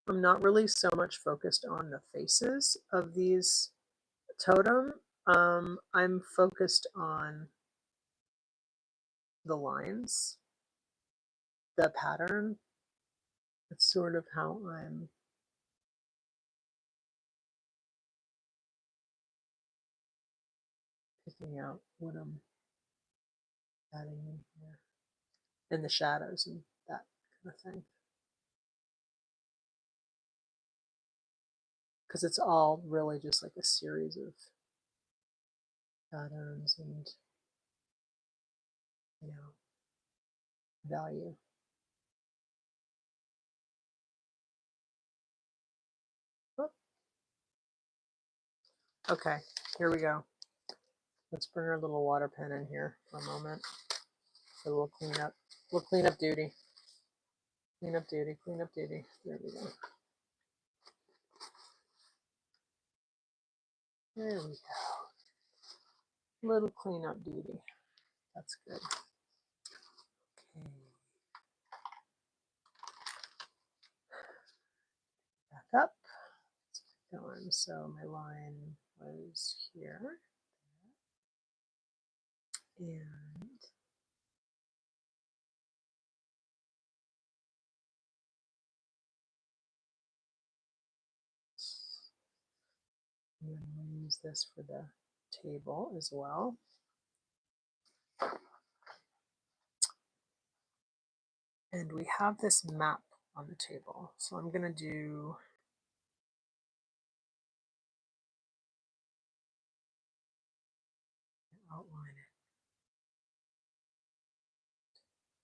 I'm not really so much focused on the faces of these totem. I'm focused on the lines, the pattern. It's sort of how I'm picking out what I'm adding in here, and the shadows and that kind of thing. Because it's all really just like a series of patterns and, you know, value. Oh. Okay, here we go. Let's bring our little water pen in here for a moment. A little cleanup. A little cleanup duty. Cleanup duty, cleanup duty. There we go. There we go. Little cleanup duty. That's good. Okay. Back up. Let's keep going. So my line was here. And I'm going to use this for the table as well. And we have this map on the table. So I'm going to do outline it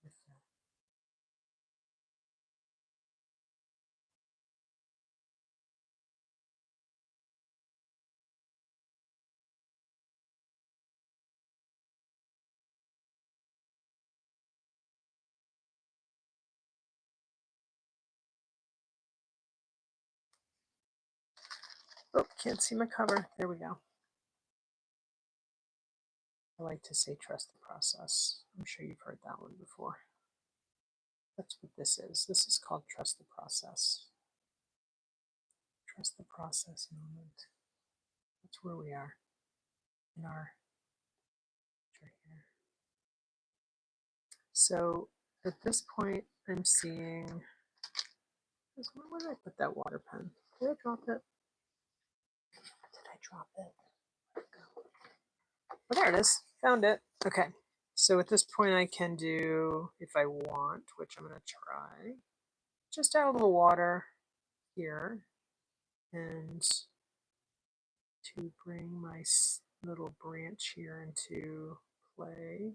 with Oh, can't see my cover. There we go. I like to say trust the process. I'm sure you've heard that one before. That's what this is. This is called trust the process. Trust the process moment. That's where we are in our picture here. So at this point, I'm seeing, where did I put that water pen? Did I drop it? Did I drop it? Where'd it go? Oh, there it is. Found it. Okay. So at this point, I can do, if I want, which I'm going to try, just add a little water here and to bring my little branch here into play.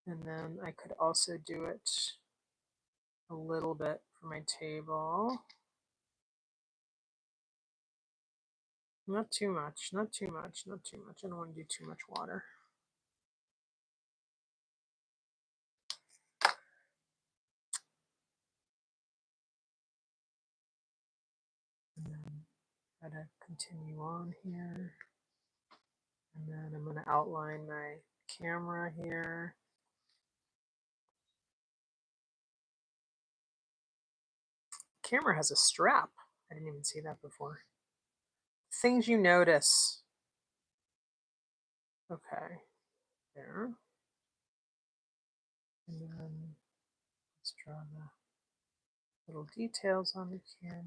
And then I could also do it a little bit for my table. Not too much, not too much, not too much. I don't want to do too much water. And then try to continue on here. And then I'm going to outline my camera here. Camera has a strap. I didn't even see that before. Things you notice. Okay, there. And then let's draw the little details on the camera.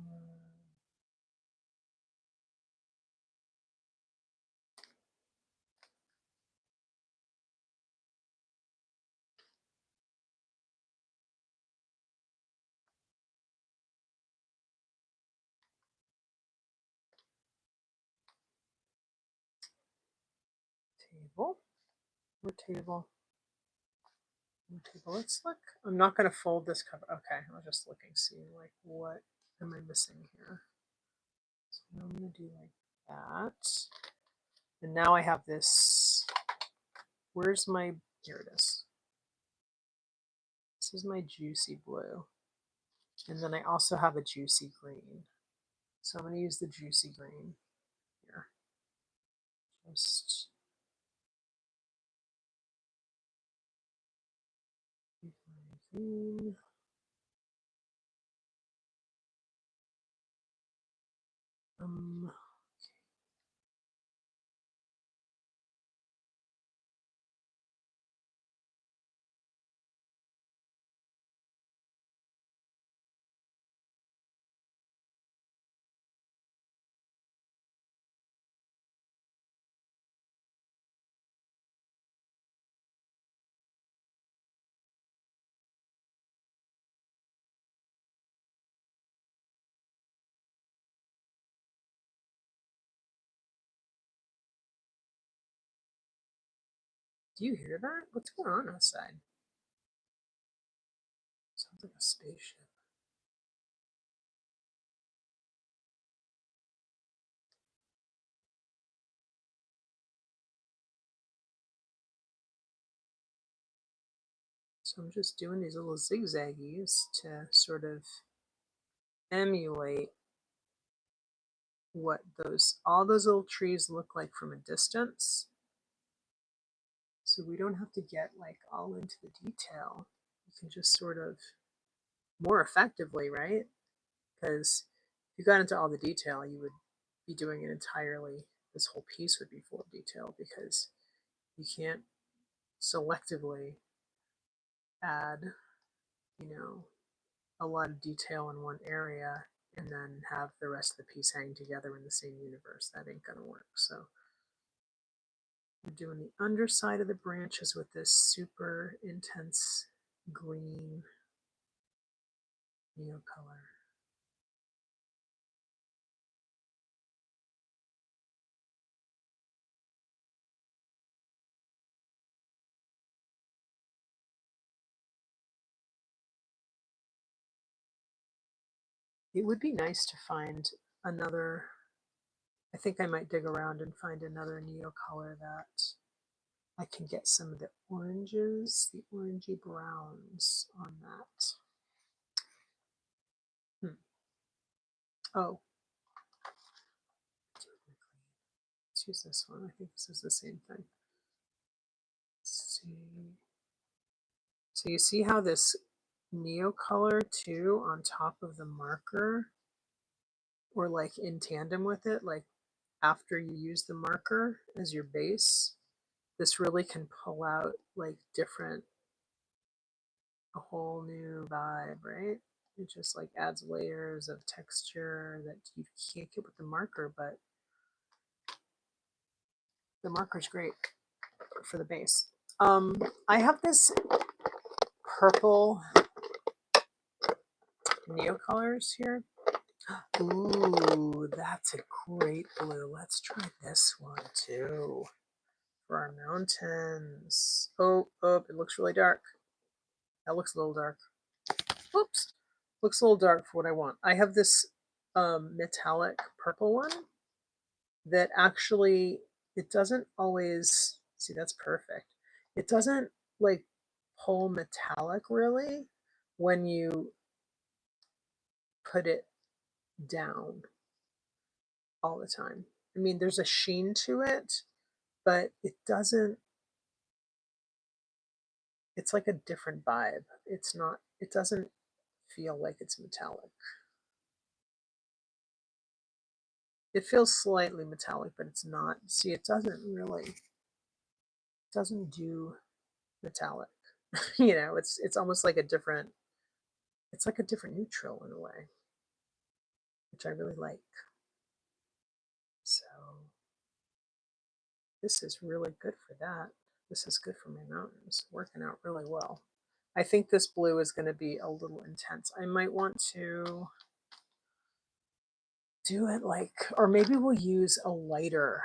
Table. More table. More table. Let's look. I'm not going to fold this cover. Okay, I was just looking, seeing like what am I missing here. So now I'm going to do like that. And now I have this. Where's my, here it is. This is my juicy blue. And then I also have a juicy green. So I'm going to use the juicy green here. Just green. Do you hear that? What's going on outside? Sounds like a spaceship. So I'm just doing these little zigzaggies to sort of emulate what all those little trees look like from a distance. So we don't have to get like all into the detail. You can just sort of more effectively, right? Because if you got into all the detail, you would be doing it entirely. This whole piece would be full of detail because you can't selectively add, a lot of detail in one area and then have the rest of the piece hang together in the same universe. That ain't gonna work. So we're doing the underside of the branches with this super intense green neo color. It would be nice to find another, I think I might dig around and find another neo color that I can get some of the oranges, the orangey browns on that. Oh, Let's use this one. I think this is the same thing. Let's see. So you see how this neo color too on top of the marker, or like in tandem with it, like after you use the marker as your base, this really can pull out like a whole new vibe, right? It just like adds layers of texture that you can't get with the marker, but the marker's great for the base. I have this purple neo colors here. Ooh, that's a great blue. Let's try this one too for our mountains. Oh, it looks really dark. That looks a little dark. Oops, looks a little dark for what I want. I have this metallic purple one that actually, it doesn't always, see, that's perfect. It doesn't like pull metallic really when you put it down all the time. I mean, there's a sheen to it, but it doesn't, it's like a different vibe. It's not, it doesn't feel like it's metallic. It feels slightly metallic, but it's not. See, it doesn't really, it doesn't do metallic. You know, it's almost like a different, it's like a different neutral in a way, which I really like. So this is really good for that. This is good for my mountains, working out really well. I think this blue is going to be a little intense. I might want to do it like, or maybe we'll use a lighter.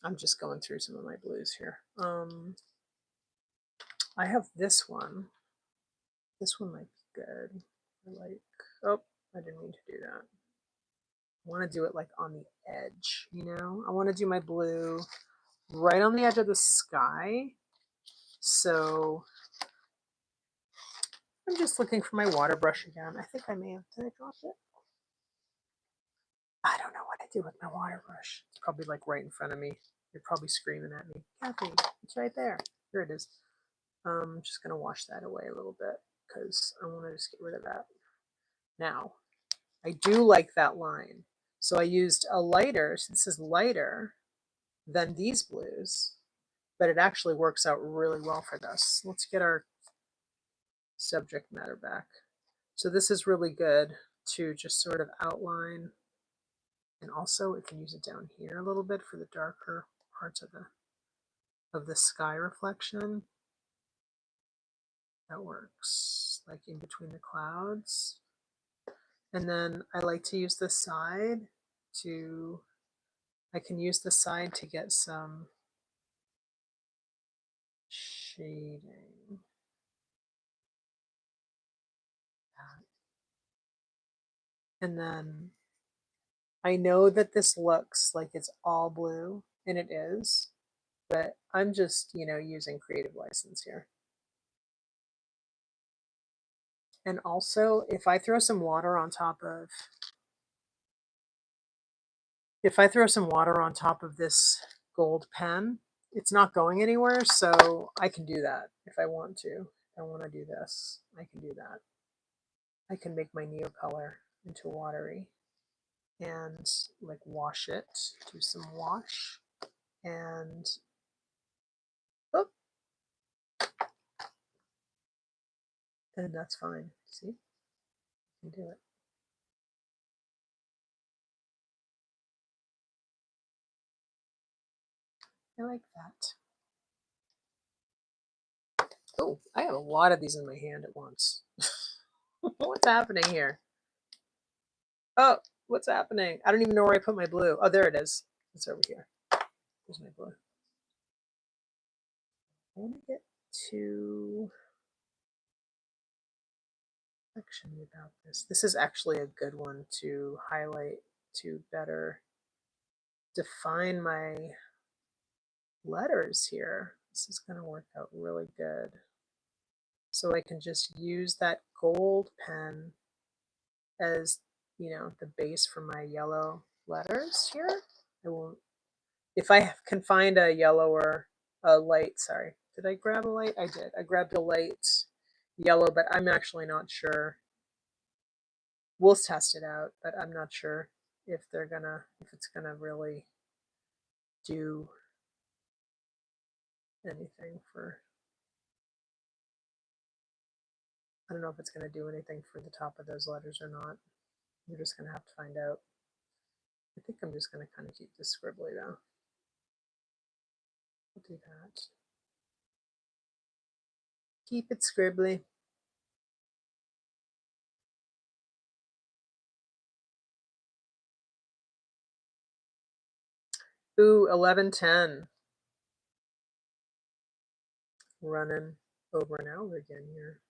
I'm just going through some of my blues here. I have this one. This one might be good. I like, oh, I didn't mean to do that. I want to do it like on the edge, you know? I want to do my blue right on the edge of the sky. So I'm just looking for my water brush again. I think I may have, did I drop it? I don't know what I do with my water brush. It's probably like right in front of me. You're probably screaming at me. Kathy, it's right there. Here it is. I'm just going to wash that away a little bit because I want to just get rid of that. Now, I do like that line. So I used a lighter, so this is lighter than these blues, but it actually works out really well for this. Let's get our subject matter back. So this is really good to just sort of outline, and also we can use it down here a little bit for the darker parts of the sky reflection. That works, like in between the clouds. And then I like to use the side to, I can use the side to get some shading. And then I know that this looks like it's all blue, and it is, but I'm just, you know, using creative license here. And also, if I throw some water on top of, this gold pen, it's not going anywhere, so I can do that if I want to. If I want to do this, I can do that. I can make my neo color into watery and like wash it, do some wash, and oh, and that's fine. See, you can do it. I like that. Oh, I have a lot of these in my hand at once. What's happening here? Oh, what's happening? I don't even know where I put my blue. Oh, there it is. It's over here. There's my blue. I want to get to section about this. This is actually a good one to highlight to better define my letters here. This is going to work out really good. So I can just use that gold pen as, you know, the base for my yellow letters here. I won't if I can find a yellow or a light, sorry, did I grab a light? I did. I grabbed a light yellow, but I'm actually not sure. We'll test it out, but I'm not sure if it's gonna really do anything for, I don't know if it's gonna do anything for the top of those letters or not. We're just gonna have to find out. I think I'm just gonna kind of keep this scribbly though. We'll do that. Keep it scribbly. Ooh, 11:10. Running over an hour again here.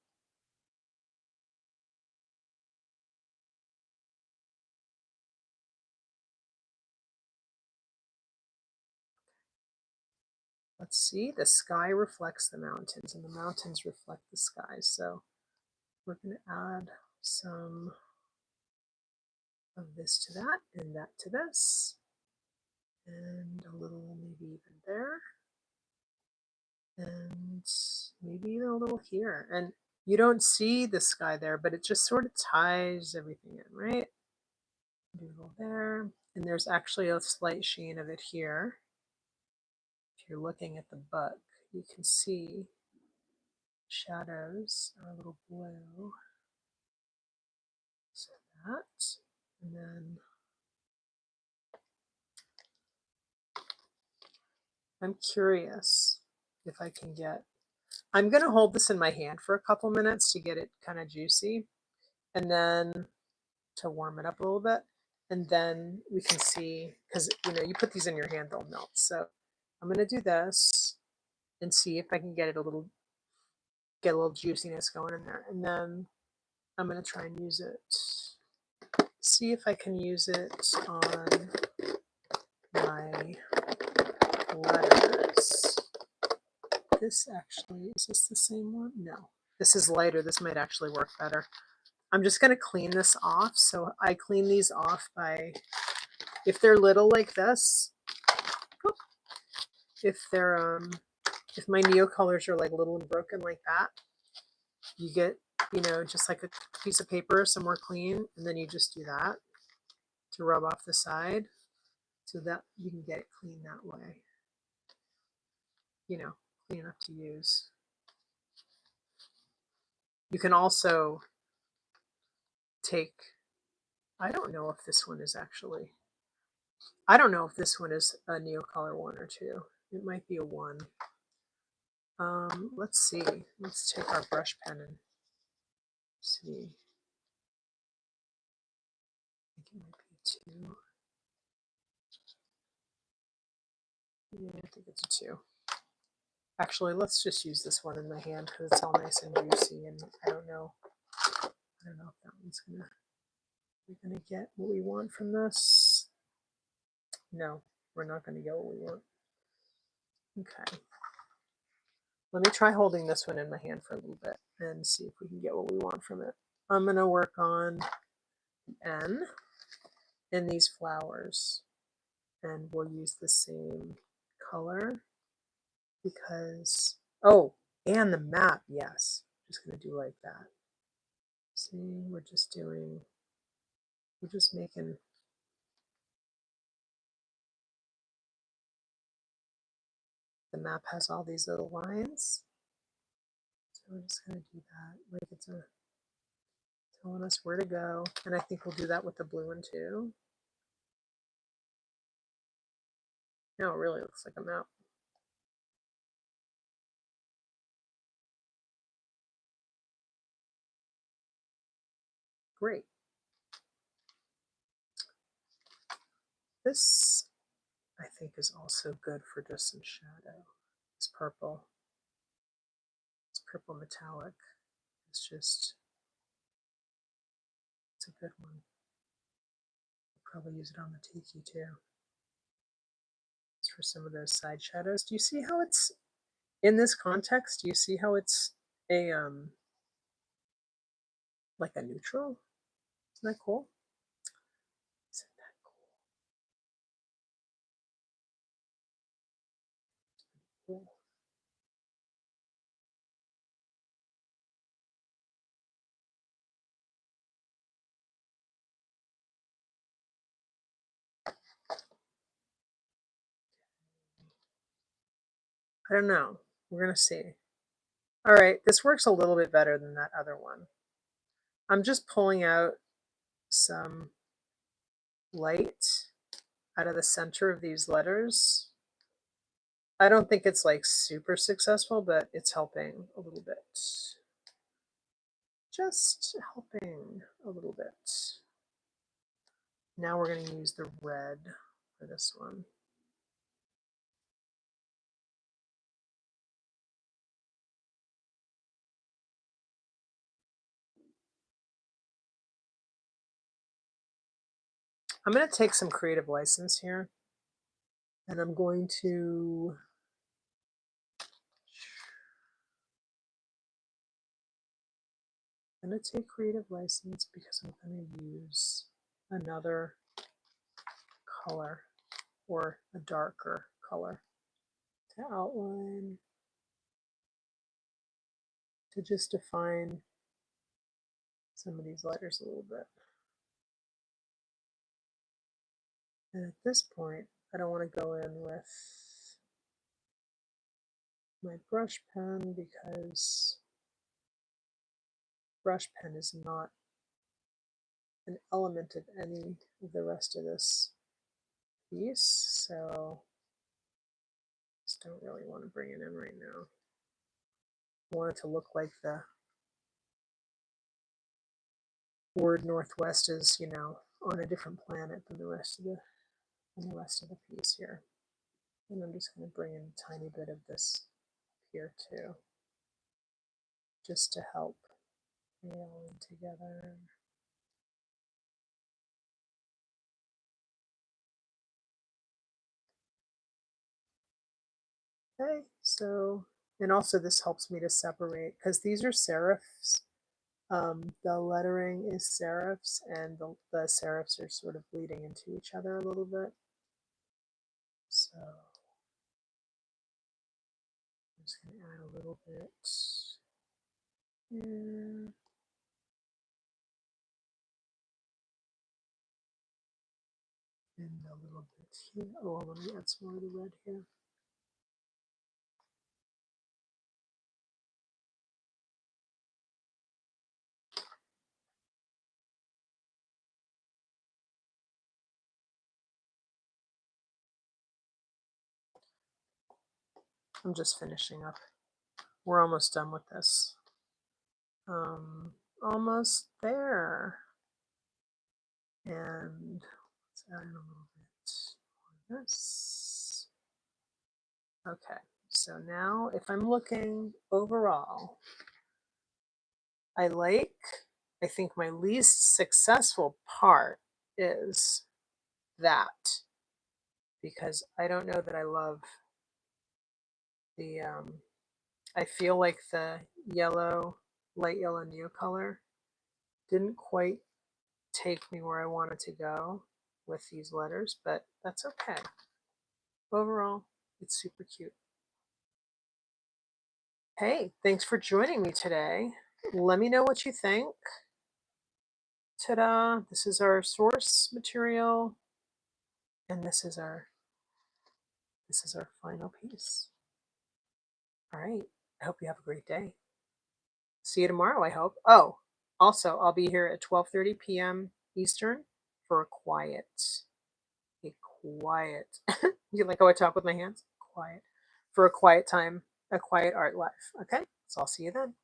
Let's see, the sky reflects the mountains and the mountains reflect the sky. So we're going to add some of this to that and that to this. And a little maybe even there. And maybe even a little here. And you don't see the sky there, but it just sort of ties everything in, right? Do a little there. And there's actually a slight sheen of it here. If you're looking at the book, you can see shadows are a little blue. So that, and then I'm curious if I can get, I'm going to hold this in my hand for a couple minutes to get it kind of juicy and then to warm it up a little bit. And then we can see, because you put these in your hand, they'll melt. So I'm going to do this and see if I can get a little juiciness going in there. And then I'm going to try and use it, see if I can use it on my letters. This actually, is this the same one? No, this is lighter. This might actually work better. I'm just going to clean this off. So I clean these off by, if they're little like this, if they're, if my neocolors are like little and broken like that, you get, just like a piece of paper somewhere clean, and then you just do that to rub off the side so that you can get it clean that way. Clean enough to use. You can also take, I don't know if this one is actually, I don't know if this one is a neocolor 1 or 2. It might be a 1. Let's see. Let's take our brush pen and see. I think it might be a 2. Yeah, I think it's a 2. Actually, let's just use this one in my hand because it's all nice and juicy, and I don't know if that one's we're gonna get what we want from this. No, we're not gonna get what we want. Okay. Let me try holding this one in my hand for a little bit and see if we can get what we want from it. I'm gonna work on the N in these flowers, and we'll use the same color because, oh, and the map, yes. I'm just gonna do like that. See, we're just making, the map has all these little lines. So we're just gonna do that, like it's telling us where to go. And I think we'll do that with the blue one too. No, it really looks like a map. Great. This, I think, is also good for just some shadow. It's purple. It's purple metallic. It's a good one. I'll probably use it on the tiki too. It's for some of those side shadows. Do you see how it's, in this context, do you see how it's a, like a neutral? Isn't that cool? Isn't that cool? I don't know. We're going to see. All right, this works a little bit better than that other one. I'm just pulling out some light out of the center of these letters. I don't think it's like super successful, but it's helping a little bit. Just helping a little bit. Now we're going to use the red for this one. I'm going to take some creative license here, and I'm going to take creative license because I'm going to use another color or a darker color to outline, to just define some of these letters a little bit. And at this point, I don't want to go in with my brush pen because brush pen is not an element of any of the rest of this piece, so I just don't really want to bring it in right now. I want it to look like the word Northwest is, you know, on a different planet than the rest of the piece here. And I'm just going to bring in a tiny bit of this here too, just to help they all in together. Okay, so, and also this helps me to separate, because these are serifs. The lettering is serifs, and the serifs are sort of bleeding into each other a little bit. So I'm just going to add a little bit here. And a little bit here. Oh, let me add some more of the red here. I'm just finishing up. We're almost done with this. Almost there. And let's add in a little bit more of this. Okay, so now if I'm looking overall, I think my least successful part is that, because I don't know that I love the, I feel like the yellow, light yellow neocolor didn't quite take me where I wanted to go with these letters, but that's okay. Overall, it's super cute. Hey, thanks for joining me today. Let me know what you think. Ta-da! This is our source material, and this is our final piece. All right. I hope you have a great day. See you tomorrow, I hope. Oh, also, I'll be here at 12:30 p.m. Eastern for a quiet. You like how I talk with my hands? Quiet. For a quiet time, a quiet art life. Okay? So I'll see you then.